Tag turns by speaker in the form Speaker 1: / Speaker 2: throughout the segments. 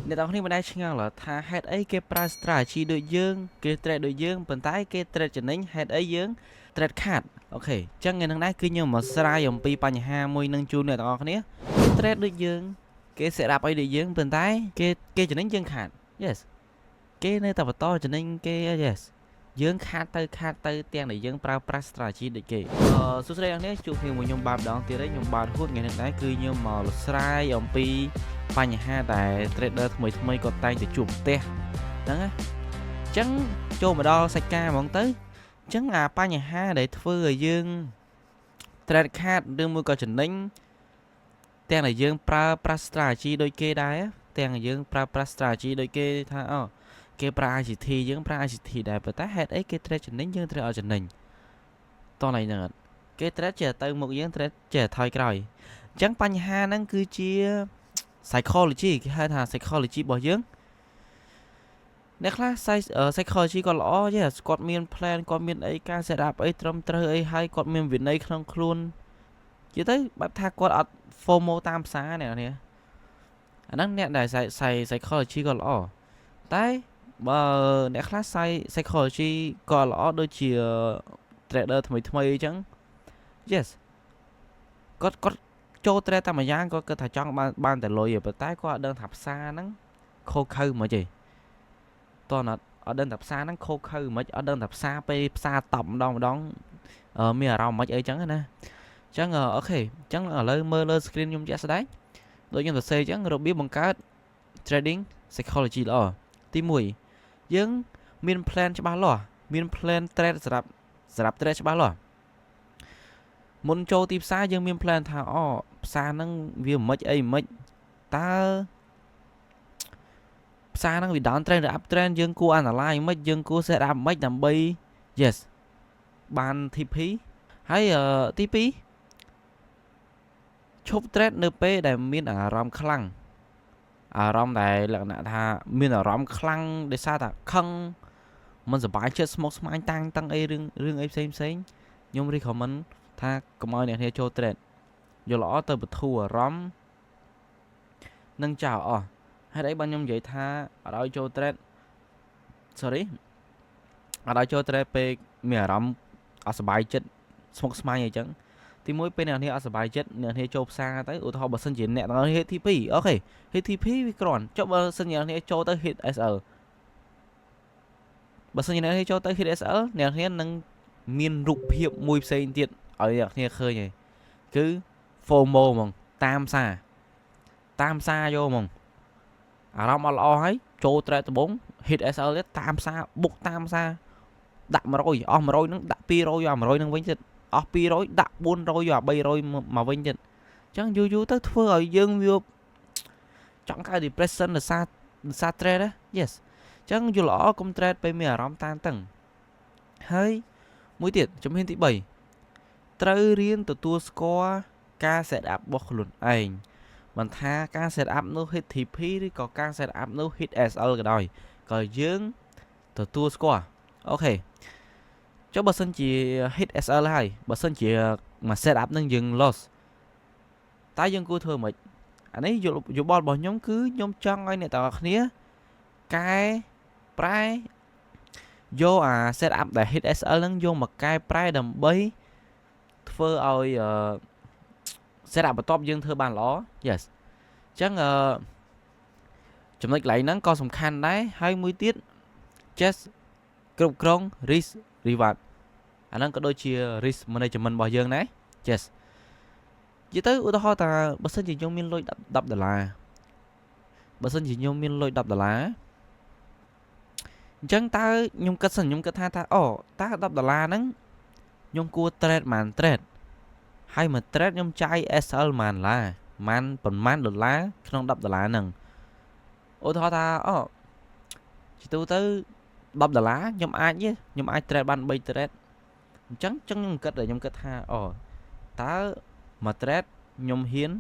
Speaker 1: អ្នកទាំងនេះមិនដែលឆ្ងល់ថាហេតុអីគេប្រើ strategy ដូចយើងគេ trade ដូចយើងប៉ុន្តែគេ trade ចំណេញហេតុអីយើង trade ខាតអូខេអញ្ចឹងថ្ងៃនេះដែរគឺខ្ញុំមកស្រាយអំពីបញ្ហាមួយនឹងជូនអ្នកទាំងអស់គ្នាគេ trade ដូចយើងគេ set up អីដូចយើងប៉ុន្តែគេចំណេញយើងខាត yes គេនៅតែបន្តចំណេញគេ yes យើងខាតទៅទាំងដែលយើងប្រើប្រាស់ strategy ដូចគេសួស្តីអ្នកនាងជួបគ្នាមួយខ្ញុំបាទម្ដងទៀតហើយខ្ញុំបាទហួតថ្ងៃនេះដែរគឺខ្ញុំមកស្រាយអំពីបញ្ហាដែល trader ថ្មីគាត់តែងតែជួបផ្ទះហ្នឹងណាអញ្ចឹងចូលមកដល់សាច់ការហ្មងទៅអញ្ចឹងអាបញ្ហាដែលធ្វើឲ្យយើង trade ខាតឬមួយក៏ចំណេញទាំងដែលយើងប្រើប្រាស់ strategy ដូចគេដែរទាំងយើងប្រើប្រាស់ strategy ដូចគេថាគេប្រើ ICT យើងប្រើ ICT ដែរប៉ុន្តែហេតុអីគេ trade ចំណេញយើង trade អត់ចំណេញតោះឡើយហ្នឹងអត់គេ trade ចេះទៅមុខយើង trade ចេះថយក្រោយអញ្ចឹងបញ្ហាហ្នឹងគឺជា psychology គេហៅថា psychology របស់យើងអ្នកខ្លះ psychology គាត់ល្អទេគាត់មាន plan គាត់មានអីការ set up អីត្រឹមត្រូវអីហើយគាត់មានវិន័យក្នុងខ្លួននិយាយទៅបែបថាគាត់អត់ FOMO តាមផ្សារអ្នកនេះអាហ្នឹងអ្នកដែល psychology គាត់ល្អតែបើអ្នកខ្លះ psychology ក៏ល្អដូចជា trader ថ្មីអញ្ចឹង yes គាត់ចូល trade តែមួយយ៉ាងគាត់គិតថាចង់បានតែលុយប៉ុន្តែគាត់អត់ដឹងថាផ្សារហ្នឹងខូខើមិនទេតោះអត់ដឹងថាផ្សារហ្នឹងខូខើមិនអត់ដឹងថាផ្សារពេលផ្សារតប់ម្ដងមានអារម្មណ៍មិនអីចឹងណាអញ្ចឹងអូខេអញ្ចឹងឥឡូវមើលលើ screen ខ្ញុំជាក់ស្ដែងដូចខ្ញុំសរសេរអញ្ចឹងរបៀបបង្កើត trading psychology ល្អទី1យើងមាន plan ច្បាស់លាស់មាន plan trade សម្រាប់ trade ច្បាស់លាស់មុនចូលទីផ្សារយើងមាន plan ថាផ្សារហ្នឹងវាមិនអីមិនតើផ្សារហ្នឹងវា down trend ឬ up trend យើងគួរ analyze មិនយើងគួរ set up មិនដើម្បី yes បាន TP ហើយទី2ឈប់ trade នៅពេលដែលមានអារម្មណ៍ខ្លាំងអារម្មណ៍ដែលលក្ខណៈថាមានអារម្មណ៍ខ្លាំងដោយសារតែខឹងមិនសប្បាយចិត្តស្មុគស្មាញតាំងអីរឿងអីផ្សេងខ្ញុំ recommend ថាកុំឲ្យអ្នកគ្នាចូល trade យល់ល្អទៅបធូរអារម្មណ៍នឹងចោលអស់ហេតុអីបានខ្ញុំនិយាយថាអត់ឲ្យចូល trade sorry អត់ឲ្យចូល trade ពេលមានអារម្មណ៍អត់សប្បាយចិត្តស្មុគស្មាញអីចឹងទី1ពេលអ្នកនេះអត់សប្បាយចិត្តអ្នកនេះចូលផ្សារទៅឧទាហរណ៍បើសិនជាអ្នកទាំងនេះ hit TP អូខេ hit TP វាគ្រាន់ចុះបើសិនជាអ្នកនេះចូលទៅ hit SL បើសិនជាអ្នកនេះចូលទៅ hit SL អ្នកនេះនឹងមានរូបភាពមួយផ្សេងទៀតឲ្យអ្នកនេះឃើញហើយគឺ FOMO ហ្មងតាមសារយកហ្មងអារម្មណ៍អត់ល្អហើយចូល trade ដំបង hit SL ទៀតតាមសារបុកតាមសារដាក់100អស់100ហ្នឹងដាក់200យក100ហ្នឹងវិញទៀតអស់200ដាក់400យក300មកវិញទៀតអញ្ចឹងយូរទៅធ្វើឲ្យយើងវាចង់កើត depression ដោយសារ trade ណា yes អញ្ចឹងយល់ល្អកុំ trade ពេលមានអារម្មណ៍តានតឹងហើយមួយទៀតជំហានទី3ត្រូវរៀនទទួលស្គាល់ការ set up របស់ខ្លួនឯងមិនថាការ set up នៅ hit TP ឬក៏ការ set up នៅ hit SL ក៏ដោយក៏យើងទទួលស្គាល់អូខេចុះបើសិនជា hit SL ហើយបើសិនជាមក set up នឹងយើង loss តើយើងគួរធ្វើម៉េចអានេះយោបល់របស់ខ្ញុំគឺខ្ញុំចង់ឲ្យអ្នកទាំងអស់គ្នាកែប្រែយកអា set up ដែល hit SL ហ្នឹងយកមកកែប្រែដើម្បីធ្វើឲ្យ set up បន្ទាប់យើងធ្វើបានល្អ yes អញ្ចឹងចំណុចកន្លែងហ្នឹងក៏សំខាន់ដែរហើយមួយទៀត just គ្រប់គ្រង risk reward អាហ្នឹងក៏ដូចជា risk management របស់យើងដែរ yes និយាយទៅឧទាហរណ៍ថាបើសិនជាខ្ញុំមានលុយ$10បើសិនជាខ្ញុំមានលុយ$10អញ្ចឹងតើខ្ញុំគិតថាតើ$10ហ្នឹងខ្ញុំគួរ trade ប៉ុន្មាន trade ហើយមួយ trade ខ្ញុំចាយ SL ប៉ុន្មានដុល្លារក្នុង$10ហ្នឹងឧទាហរណ៍ថាជាទូទៅ$10ខ្ញុំអាច trade បាន3 trade អញ្ចឹងខ្ញុំគិតថាតើមួយ trade ខ្ញុំហ៊ាន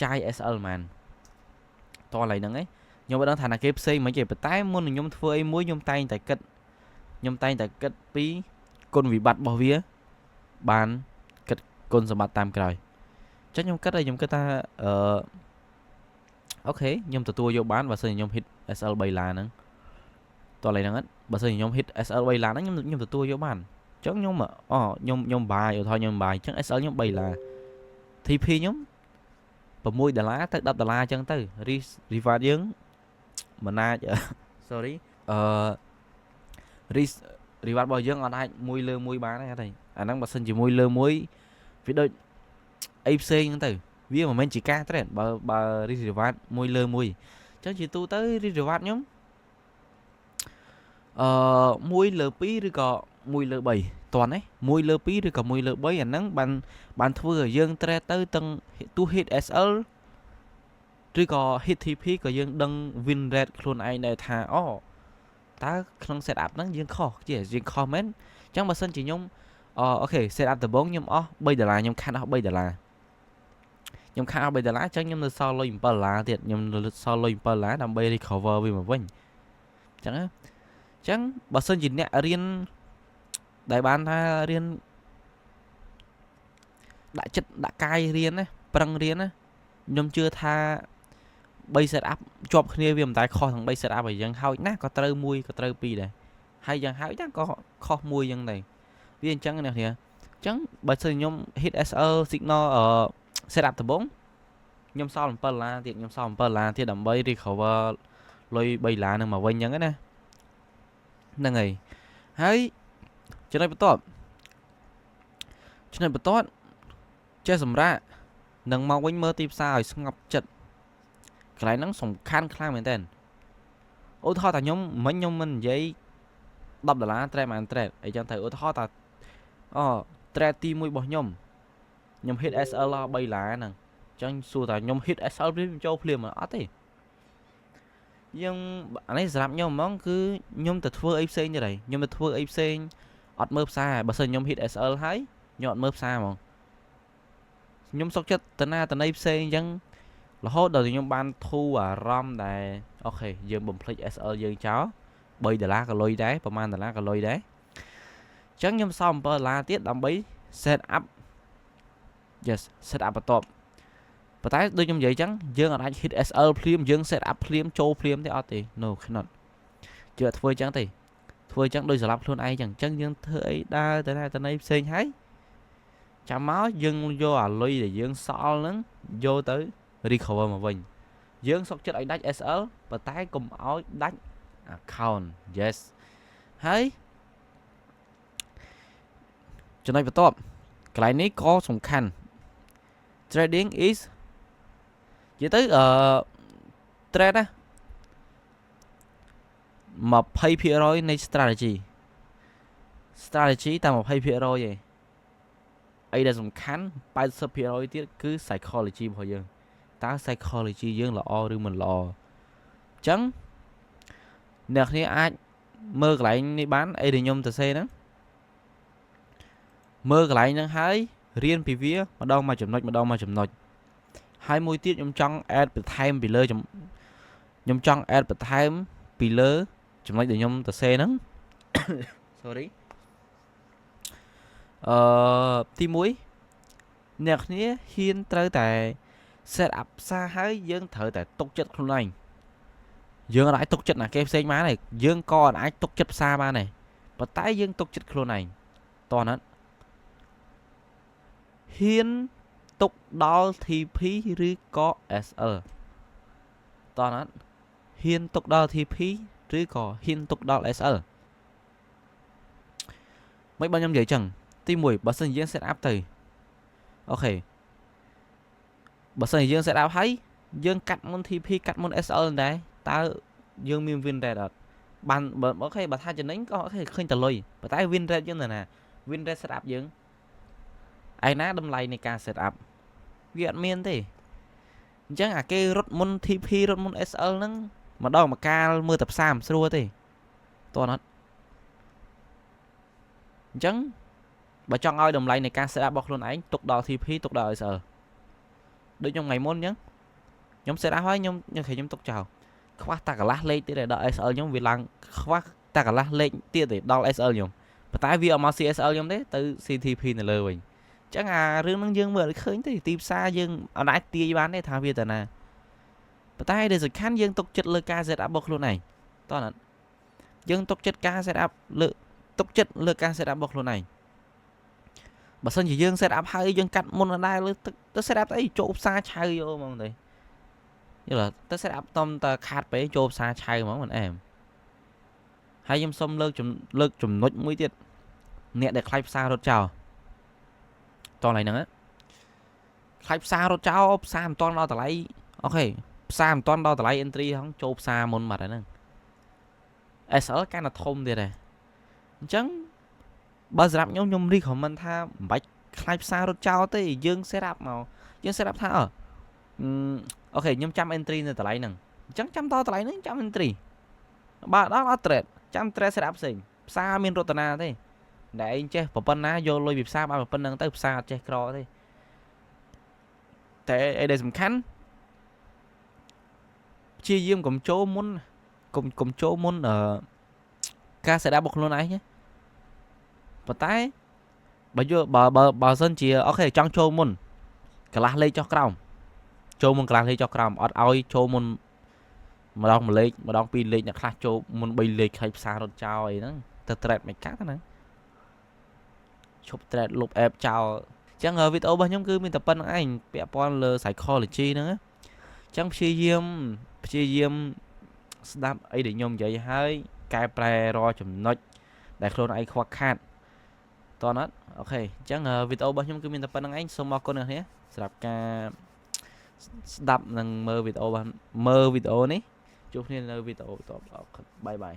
Speaker 1: ចាយ SL ប៉ុន្មានតោះឡើយហ្នឹងឯងខ្ញុំមិនដឹងថាណាគេផ្សេងមិនទេប៉ុន្តែមុនខ្ញុំធ្វើអីមួយខ្ញុំតែងតែគិតពីគុណវិបត្តិរបស់វាបានគិតគុណសម្បត្តិតាមក្រោយអញ្ចឹងខ្ញុំគិតថា ok nhưng từ tua vô bán và xây nhóm hit SL 3 là nè toàn lại nắng bà xây nhóm hit SL 3 là nó nhưng từ tua vô bán chắc nhóm mà nhóm bài rồi thôi nhóm bài chắc SL nhóm 3 là TP nhóm và môi đà lá tới đập đà la chân tới rival dướng mà na sorry rival bao dướng ở đây môi lơ môi bán này thầy năng bà xây chỉ môi lơ môi phía đôi AFC như từ vì mà mình chỉ ca tới bà rival môi lơ môi chắc chỉ tu tới rival nhóm môi lơ pí rồi có môi lơ 7 toàn ấy môi lơ pí rồi có môi lơ 7 nắng bàn thưa dương tre tới tầng tu hit SL rồi có hit TP có dương đăng win red luôn ai này thà ta không setup nó dương khó chỉ dương comment chẳng mà sân chỉ nhung ok setup từ 4 nhưng bây giờ là nhung khăn bây giờ là nhung khăn bây giờ lá chẳng nhung là so lôi bờ lá thiệt nhung so lôi bờ lá làm bây đi cover vì mà vinh chẳng bà sân chỉ nè riêng đại ban tha riêng đã chất đã cay riêng á prăng riêng á nhung chưa tha bây setup chụp kia vì tại kho thằng bây setup vậy dân hao nát có trơ mui có trơ pi này hay dân hao chắc có kho mui dân này viên trắng này thì trắng bà sân nhung hit SL signal ở setup từ 4 nhung sau làm pel là tiện nhung sau làm pel là thì đầm bay đi cover lôi bay lá nhưng mà quên nhấn cái nè nè ngày hay cho nên bắt tốt chơi sầm ra nâng mau quanh mơ tim sao ngọc chật cái này nó sòng khan khang mình tên ô thôi ta nhóm mấy nhóm mình giấy đập đà lá tre mà tre ấy chẳng thể ô thôi ta tre tim mùi bỏ nhóm hit SL bay lá nè chẳng xua ta nhóm hit SL với châu phim mà ớt thì nhưng anh ấy giảm nhau món cứ nhóm từ thua AFC như này nhóm từ thua AFC ọt mơ xa bà sơn nhóm hit SL hay nhọn mơ xa mà nhóm sốc chất tấn AFC chẳng là hốt đầu thì nhóm ban thu ROM này ok dương bấm play SL dương cháu bây đà la cả lôi đấyประมาณ đà la cả lôi đấy chẳng nhóm xong bờ la tiết đóng bấy set up yes set up top và tái đôi nhóm vậy chẳng dương ở đây hit SL phim dương set up phim châu phim thì thì no cannot chưa thôi chẳng thì thôi chẳng đôi giờ lắp luôn ai chẳng chân dương thấy đa tới đây xem thấy chạm máu dương vô lôi để dương so lớn vô tới recover mà mình dương sốc chất ấy đánh SL và tái cùng áo đánh account yes hay cho nên phải tốt cái này có sòng khăn trading is chỉ tới trade á mà pay phía rồi này strategy ta một pay phía rồi vậy ấy là sòng khăn pay phía rồi tiết cứ psychology bao giờ ta psychology dương là đừng mình lo chấn được thì ai mơ lại đi bán ấy để nhôm từ xe đó mơ lại năng hái riêng vì vía mà đâu mà chậm nói hai mươi tiết nhôm trong ad time bị lơ nhôm trong ad time bị lơ chậm nói để nhôm từ xe đó sorry tí muối nè nhé hiên tới tại set up xa hái dương thở tại tục chất không này dương lại tục chất là cái xe má này dương còn ai tục chất xa ba này và tái dương tục chất không này toàn hết hiên tục đo thì phí rư có SL toàn hết hiên tục đo thì phí rư có hiên tục đo SL mấy bao nhiêu vậy chẳng tí mùi bà sân dương set up từ ok bà sân dương set up thấy dương cắt môn TP cắt môn SL đấy ta dương miên viên ra bàn ok bà thay cho nín có thể khơi trả lời bà tái viên ra chứ này nè viên ra setup dương ai ná đâm lại này ca setup viện miên thì chẳng cái rốt môn TP rốt môn SL nó mà đâu mà ca mưa tập sam xua thì toàn hết chẳng bà cho ngôi đầm lại này ca setup bọc luôn ấy tục đo TP tục đo SL được trong ngày môn nhá nhóm setup hết nhóm thì nhóm tục chào khoác ta cả lá lên tí để đợi SL nhóm vì lăng khoác ta cả lá lên tí để đo SL nhóm và tái vì ở mà SL nhóm đấy từ CTP này lời mình chắc rương nâng dương mở khơi thì tìm xa dương ở nãy tia bán đấy thà việc nè ប៉ុន្តែដែលសំខាន់យើងទុកចិត្តលើការ set up របស់ខ្លួនឯងតោះណាយើងទុកចិត្តការ set up លើការ set up របស់ខ្លួនឯងបើសិនជាយើង set up ហើយយើងកាត់មុនអត់ដែរលើទៅ set up អីចូលផ្សារឆៅយកហ្មងទៅយល់ទៅ set up តំតខាតពេកចូលផ្សារឆៅហ្មងមិនអែមហើយខ្ញុំសុំលើកចំណុចមួយទៀតអ្នកដែលខ្លាចផ្សាររត់ចោលតោះឡើយហ្នឹងខ្លាចផ្សាររត់ចោលផ្សារមិនតាន់ដល់តម្លៃអូខេផ្សារមិនតាន់ដល់តម្លៃ entry ហងចូលផ្សារមុនបាត់ហើយហ្នឹង SL កាន់តែធំទៀតដែរអញ្ចឹងបើសម្រាប់ខ្ញុំ recommend ថាមិនបាច់ខ្លាចផ្សាររត់ចោលទេយើង set up មកយើង set up ថាអូខេខ្ញុំចាំ entry នៅតម្លៃហ្នឹងអញ្ចឹងចាំដល់តម្លៃហ្នឹងចាំ entry បើដល់អត់ trade ចាំ trade set up ផ្សេងផ្សារមានរតនាទេដែលឯងចេះប៉ុណ្ណាយកលុយពីផ្សារបានប៉ុណ្្នឹងទៅផ្សារអត់ចេះក្រទេតែអីដែលសំខាន់ព្យាយាមកុំចូលមុនកុំចូលមុនការ set up របស់ខ្លួនឯងប៉ុន្តែបើសិនជាអូខេចង់ចូលមុនកន្លះលេខចុះក្រោមចូលមុនកន្លះលេខចុះក្រោមអត់ឲ្យចូលមុនម្ដង1លេខម្ដង2លេខអ្នកខ្លះចូលមុន3លេខខ្លាចផ្សាររត់ចោលអីហ្នឹងទៅ trade មិនកាត់ណាឈប់ trade លុប app ចោលអញ្ចឹងវីដេអូរបស់ខ្ញុំគឺមានតែប៉ុណ្្នឹងឯងពាក់ព័ន្ធលើ psychology ហ្នឹងអញ្ចឹងព្យាយាមស្ដាប់អីដែលខ្ញុំនិយាយហើយកែប្រែរាល់ចំណុចដែលខ្លួនឯងខ្វះខាតតោះណាត់អូខេអញ្ចឹងវីដេអូរបស់ខ្ញុំគឺមានតែប៉ុណ្្នឹងឯងសូមអរគុណអ្នកនាងសម្រាប់ការស្ដាប់និងមើលវីដេអូនេះជួបគ្នានៅវីដេអូបន្តអរគុណបាយបាយ